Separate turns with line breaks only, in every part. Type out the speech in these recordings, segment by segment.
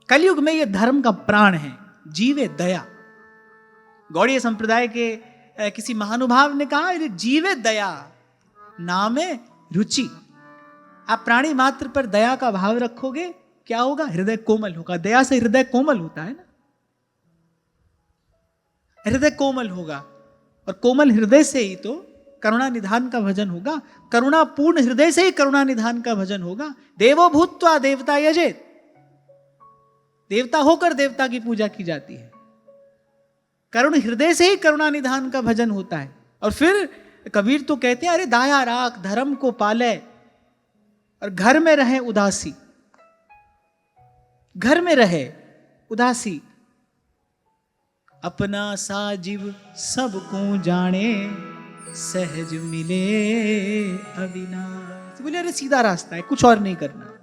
कलयुग में ये धर्म का प्राण है, जीवे दया। गौड़ीय संप्रदाय के किसी महानुभाव ने कहा, जीवे दया नामे रुचि। आप प्राणी मात्र पर दया का भाव रखोगे, क्या होगा? हृदय कोमल होगा। दया से हृदय कोमल होता है ना, हृदय कोमल होगा, और कोमल हृदय से ही तो करुणा निधान का भजन होगा। करुणा पूर्ण हृदय से ही करुणा निधान का भजन होगा। देवो भूत्वा देवता यजेत, देवता होकर देवता की पूजा की जाती है। करुण हृदय से ही करुणा निधान का भजन होता है। और फिर कबीर तो कहते हैं, अरे दाया राख धर्म को पाले और घर में रहे उदासी, घर में रहे उदासी। अपना सा जीव सबको जाने, सहज मिले अविनाश। बोले अरे सीधा रास्ता है, कुछ और नहीं करना।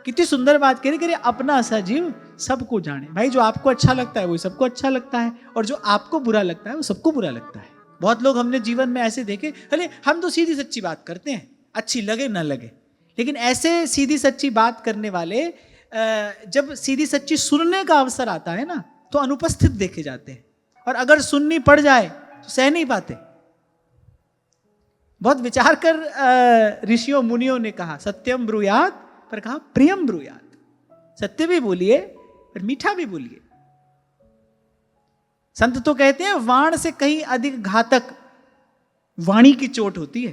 कितनी सुंदर बात कह रहे, अपना सा जीव सबको जाने। भाई जो आपको अच्छा लगता है वो सबको अच्छा लगता है, और जो आपको बुरा लगता है वो सबको बुरा लगता है। बहुत लोग हमने जीवन में ऐसे देखे, अरे हम तो सीधी सच्ची बात करते हैं, अच्छी लगे ना लगे। लेकिन ऐसे सीधी सच्ची बात करने वाले जब सीधी सच्ची सुनने का अवसर आता है ना, तो अनुपस्थित देखे जाते हैं, और अगर सुननी पड़ जाए तो सह नहीं पाते। बहुत विचार कर ऋषियों मुनियों ने कहा, सत्यम ब्रूयात, पर कहा प्रियम ब्रूयात। सत्य भी बोलिए पर मीठा भी बोलिए। संत तो कहते हैं, वाण से कहीं अधिक घातक वाणी की चोट होती है।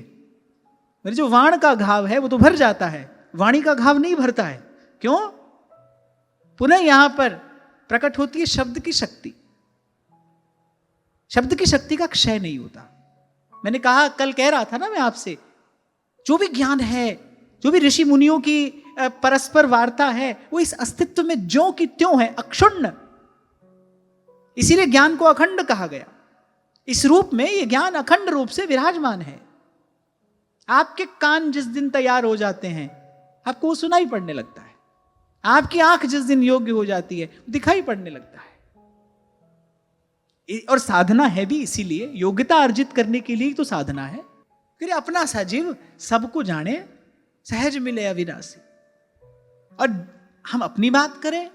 मेरे जो वाण का घाव है वो तो भर जाता है, वाणी का घाव नहीं भरता है। क्यों? पुनः यहां पर प्रकट होती है शब्द की शक्ति। शब्द की शक्ति का क्षय नहीं होता। मैंने कहा, कल कह रहा था ना मैं आपसे, जो भी ज्ञान है, जो भी ऋषि मुनियों की परस्पर वार्ता है, वो इस अस्तित्व में ज्यों की त्यों है, अक्षुण्ण। इसीलिए ज्ञान को अखंड कहा गया। इस रूप में ये ज्ञान अखंड रूप से विराजमान है। आपके कान जिस दिन तैयार हो जाते हैं, आपको वो सुनाई पड़ने लगता है। आपकी आंख जिस दिन योग्य हो जाती है, दिखाई पड़ने लगता है। और साधना है भी इसीलिए, योग्यता अर्जित करने के लिए तो साधना है। फिर अपना सा जीव सबको जाने, सहज मिले अविनाशी। और हम अपनी बात करें,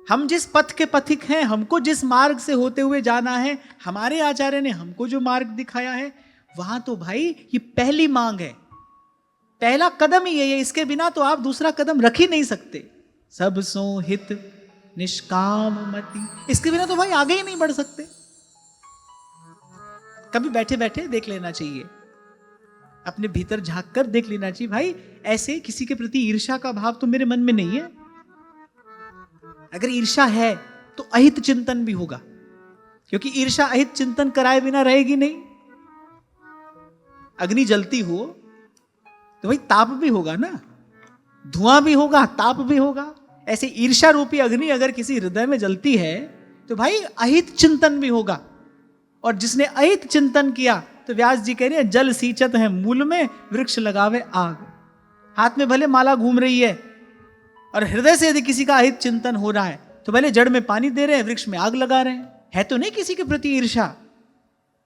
हम जिस पथ के पथिक हैं, हमको जिस मार्ग से होते हुए जाना है, हमारे आचार्य ने हमको जो मार्ग दिखाया है, वहां तो भाई ये पहली मांग है, पहला कदम ही है। इसके बिना तो आप दूसरा कदम रख ही नहीं सकते। सब सो हित निष्काम मति, इसके बिना तो भाई आगे ही नहीं बढ़ सकते। कभी बैठे बैठे देख लेना चाहिए, अपने भीतर झांक कर देख लेना चाहिए, भाई ऐसे किसी के प्रति ईर्ष्या का भाव तो मेरे मन में नहीं है। अगर ईर्ष्या है तो अहित चिंतन भी होगा, क्योंकि ईर्ष्या अहित चिंतन कराए बिना रहेगी नहीं। अग्नि जलती हो तो भाई ताप भी होगा ना, धुआं भी होगा, ताप भी होगा। ऐसे ईर्ष्या रूपी अग्नि अगर किसी हृदय में जलती है तो भाई अहित चिंतन भी होगा। और जिसने अहित चिंतन किया, तो व्यास जी कह रहे हैं, जल सींचत है मूल में, वृक्ष लगावे आग। हाथ में भले माला घूम रही है, और हृदय से यदि किसी का अहित चिंतन हो रहा है, तो भले जड़ में पानी दे रहे हैं, वृक्ष में आग लगा रहे हैं। है तो नहीं किसी के प्रति ईर्ष्या,